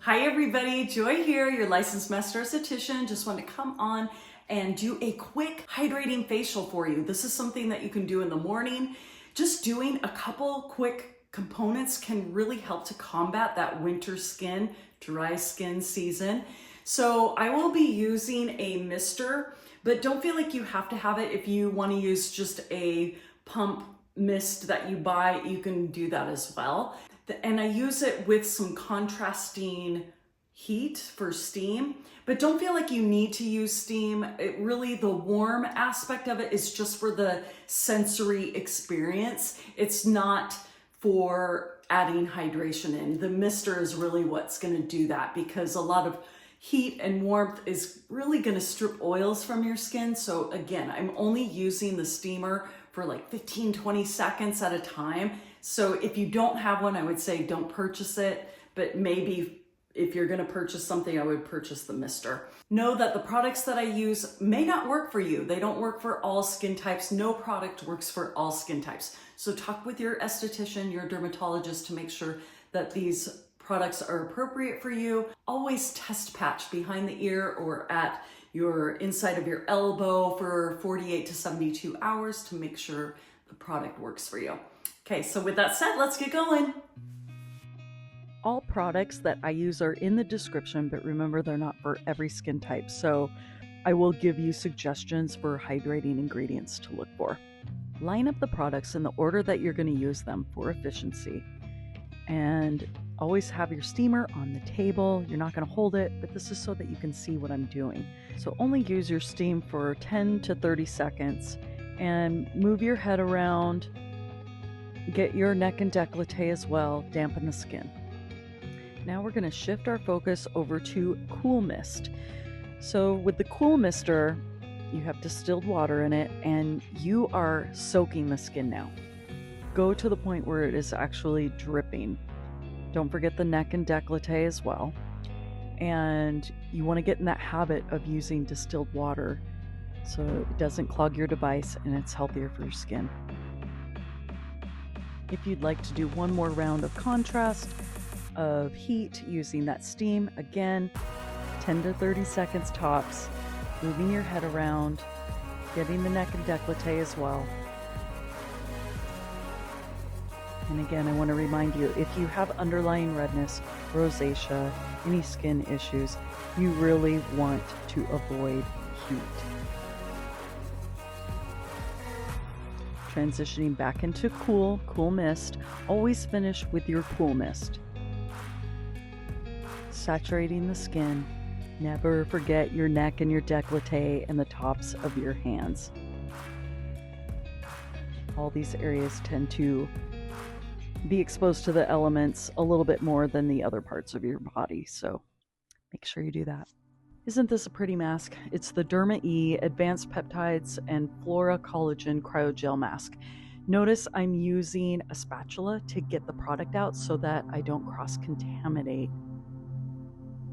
Hi everybody, Joy here, your licensed master esthetician. Just want to come on and do a quick hydrating facial for you. This is something that you can do in the morning. Just doing a couple quick components can really help to combat that winter skin, dry skin season. So I will be using a mister, but don't feel like you have to have it. If you want to use just a pump mist that you buy, you can do that as well. And I use it with some contrasting heat for steam, but don't feel like you need to use steam. The warm aspect of it is just for the sensory experience. It's not for adding hydration in. The mister is really what's going to do that, because a lot of heat and warmth is really going to strip oils from your skin. So again, I'm only using the steamer for like 15-20 seconds at a time. So if you don't have one, I would say don't purchase it, but maybe if you're going to purchase something, I would purchase the mister. Know that the products that I use may not work for you. They don't work for all skin types. No product works for all skin types. So talk with your esthetician, your dermatologist, to make sure that these products are appropriate for you. Always test patch behind the ear or at your inside of your elbow for 48 to 72 hours to make sure the product works for you. Okay, so with that said, let's get going. All products that I use are in the description, but remember, they're not for every skin type. So I will give you suggestions for hydrating ingredients to look for. Line up the products in the order that you're going to use them for efficiency. And always have your steamer on the table. You're not going to hold it, but this is so that you can see what I'm doing. So only use your steam for 10 to 30 seconds and move your head around. Get your neck and décolleté as well, dampen the skin. Now we're going to shift our focus over to cool mist. So with the cool mister, you have distilled water in it and you are soaking the skin now. Go to the point where it is actually dripping. Don't forget the neck and décolleté as well. And you want to get in that habit of using distilled water so it doesn't clog your device and it's healthier for your skin. If you'd like to do one more round of contrast of heat using that steam, again, 10 to 30 seconds tops, moving your head around, getting the neck and décolleté as well. And again, I want to remind you, if you have underlying redness, rosacea, any skin issues, you really want to avoid heat. Transitioning back into cool mist. Always finish with your cool mist. Saturating the skin. Never forget your neck and your décolleté and the tops of your hands. All these areas tend to be exposed to the elements a little bit more than the other parts of your body, so make sure you do that. Isn't this a pretty mask? It's the Derma E Advanced Peptides and Flora-Collagen Cryogel Mask. Notice I'm using a spatula to get the product out so that I don't cross-contaminate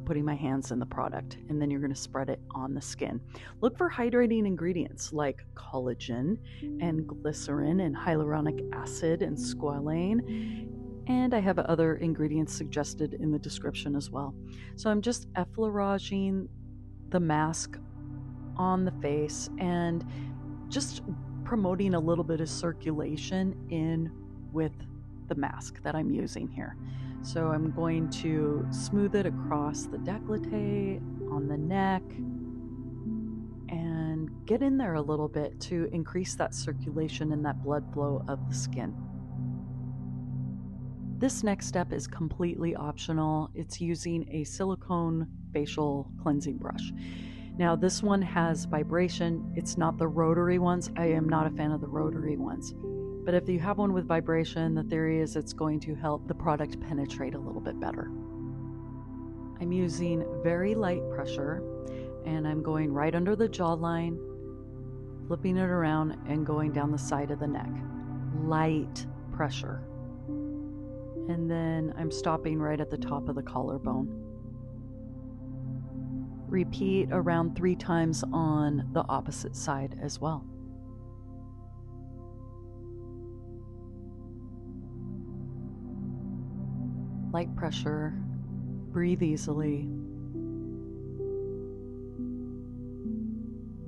putting my hands in the product, and then you're going to spread it on the skin. Look for hydrating ingredients like collagen and glycerin and hyaluronic acid and squalane, and I have other ingredients suggested in the description as well. So I'm just effleuraging the mask on the face and just promoting a little bit of circulation in with the mask that I'm using here. So I'm going to smooth it across the décolleté, on the neck, and get in there a little bit to increase that circulation and that blood flow of the skin. This next step is completely optional. It's using a silicone facial cleansing brush. Now this one has vibration. It's not the rotary ones. I am not a fan of the rotary ones. But if you have one with vibration, the theory is it's going to help the product penetrate a little bit better. I'm using very light pressure, and I'm going right under the jawline, flipping it around and going down the side of the neck. Light pressure. And then I'm stopping right at the top of the collarbone. Repeat around 3 times on the opposite side as well. Light pressure, Breathe easily,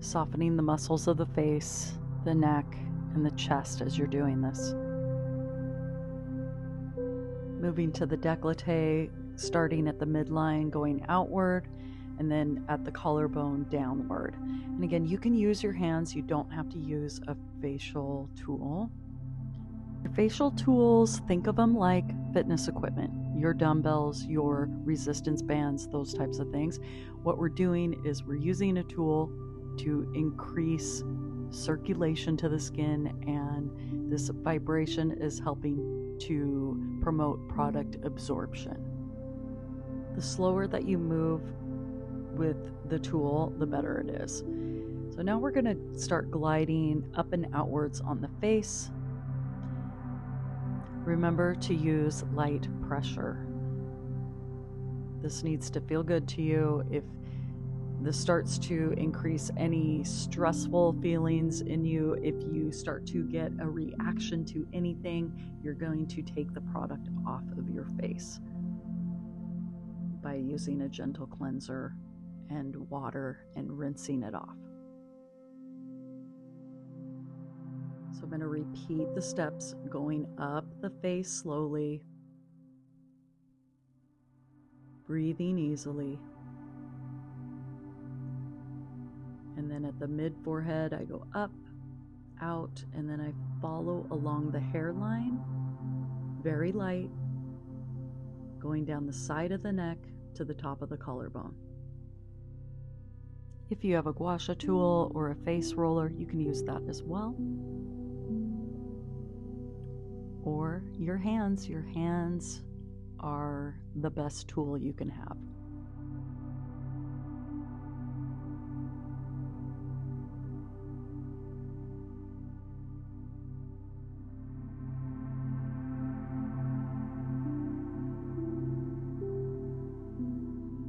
softening the muscles of the face, the neck, and the chest as you're doing this. Moving to the décolleté, starting at the midline, going outward, and then at the collarbone downward. And again, you can use your hands. You don't have to use a facial tool. Your facial tools, think of them like fitness equipment, your dumbbells, your resistance bands, those types of things. What we're doing is we're using a tool to increase circulation to the skin, and this vibration is helping to promote product absorption. The slower that you move with the tool, the better it is. So now we're going to start gliding up and outwards on the face. Remember to use light pressure. This needs to feel good to you. If this starts to increase any stressful feelings in you, if you start to get a reaction to anything, you're going to take the product off of your face by using a gentle cleanser and water and rinsing it off. So I'm going to repeat the steps, going up the face slowly, breathing easily. And then at the mid-forehead, I go up, out, and then I follow along the hairline, very light, going down the side of the neck to the top of the collarbone. If you have a Guasha tool or a face roller, you can use that as well. Or your hands. Your hands are the best tool you can have.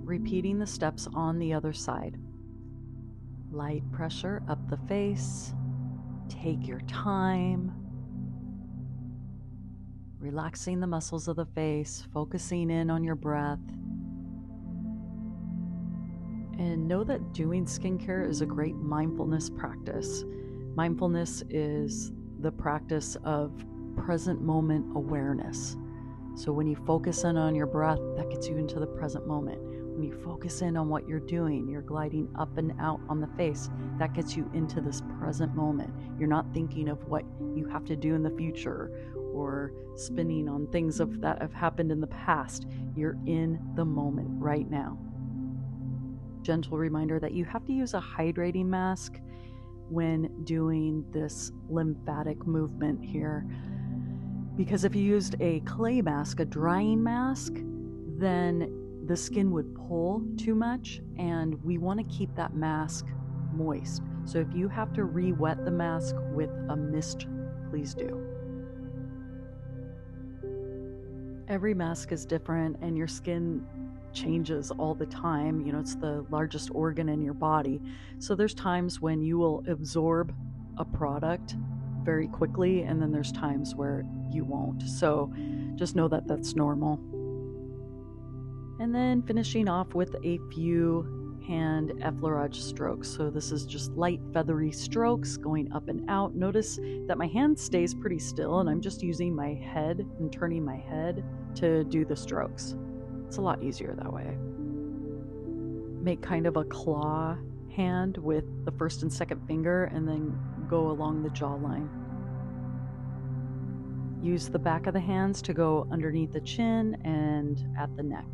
Repeating the steps on the other side. Light pressure up the face. Take your time. Relaxing the muscles of the face, focusing in on your breath. And know that doing skincare is a great mindfulness practice. Mindfulness is the practice of present moment awareness. So when you focus in on your breath, that gets you into the present moment. When you focus in on what you're doing, you're gliding up and out on the face, that gets you into this present moment. You're not thinking of what you have to do in the future or spinning on things that have happened in the past. You're in the moment right now. Gentle reminder that you have to use a hydrating mask when doing this lymphatic movement here. Because if you used a clay mask, a drying mask, then the skin would pull too much, and we want to keep that mask moist. So if you have to re-wet the mask with a mist, please do. Every mask is different, and your skin changes all the time. You know, it's the largest organ in your body. So there's times when you will absorb a product very quickly, and then there's times where you won't. So just know that that's normal. And then finishing off with a few hand effleurage strokes. So this is just light feathery strokes going up and out. Notice that my hand stays pretty still, and I'm just using my head and turning my head to do the strokes. It's a lot easier that way. Make kind of a claw hand with the first and second finger, and then go along the jawline. Use the back of the hands to go underneath the chin and at the neck.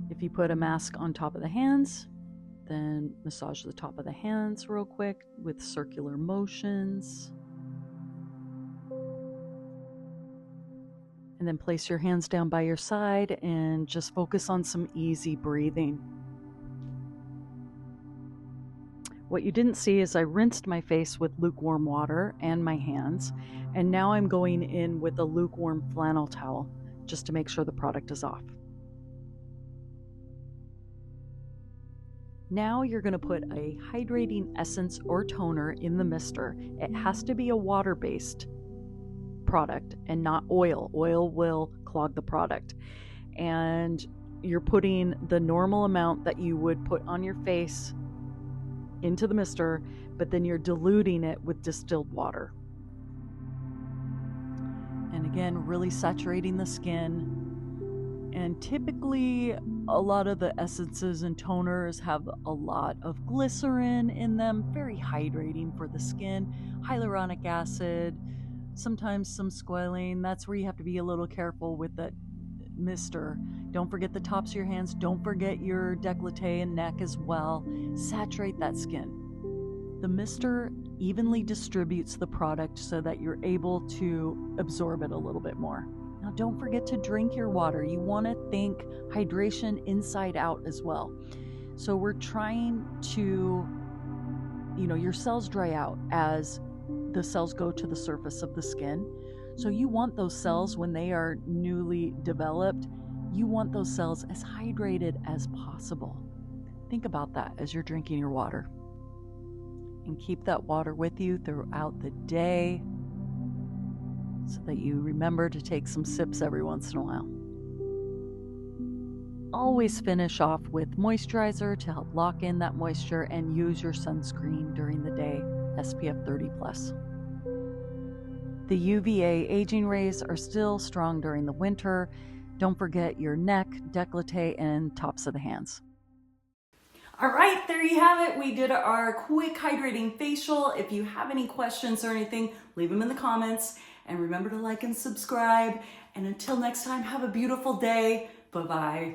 If you put a mask on top of the hands, then massage the top of the hands real quick with circular motions. And then place your hands down by your side and just focus on some easy breathing. What you didn't see is I rinsed my face with lukewarm water and my hands, and now I'm going in with a lukewarm flannel towel just to make sure the product is off. Now you're going to put a hydrating essence or toner in the mister. It has to be a water-based product and not oil. Oil will clog the product. And you're putting the normal amount that you would put on your face into the mister, but then you're diluting it with distilled water. And again, really saturating the skin. And typically, a lot of the essences and toners have a lot of glycerin in them, very hydrating for the skin. Hyaluronic acid, sometimes some squalane. That's where you have to be a little careful with that mister. Don't forget the tops of your hands. Don't forget your décolleté and neck as well. Saturate that skin. The mister evenly distributes the product so that you're able to absorb it a little bit more. Now, don't forget to drink your water. You want to think hydration inside out as well. So we're trying to, your cells dry out as the cells go to the surface of the skin. So you want those cells, when they are newly developed, you want those cells as hydrated as possible. Think about that as you're drinking your water. And keep that water with you throughout the day, so that you remember to take some sips every once in a while. Always finish off with moisturizer to help lock in that moisture, and use your sunscreen during the day, SPF 30+. The UVA aging rays are still strong during the winter. Don't forget your neck, décolleté, and tops of the hands. All right, there you have it. We did our quick hydrating facial. If you have any questions or anything, leave them in the comments. And remember to like and subscribe. And until next time, have a beautiful day. Bye-bye.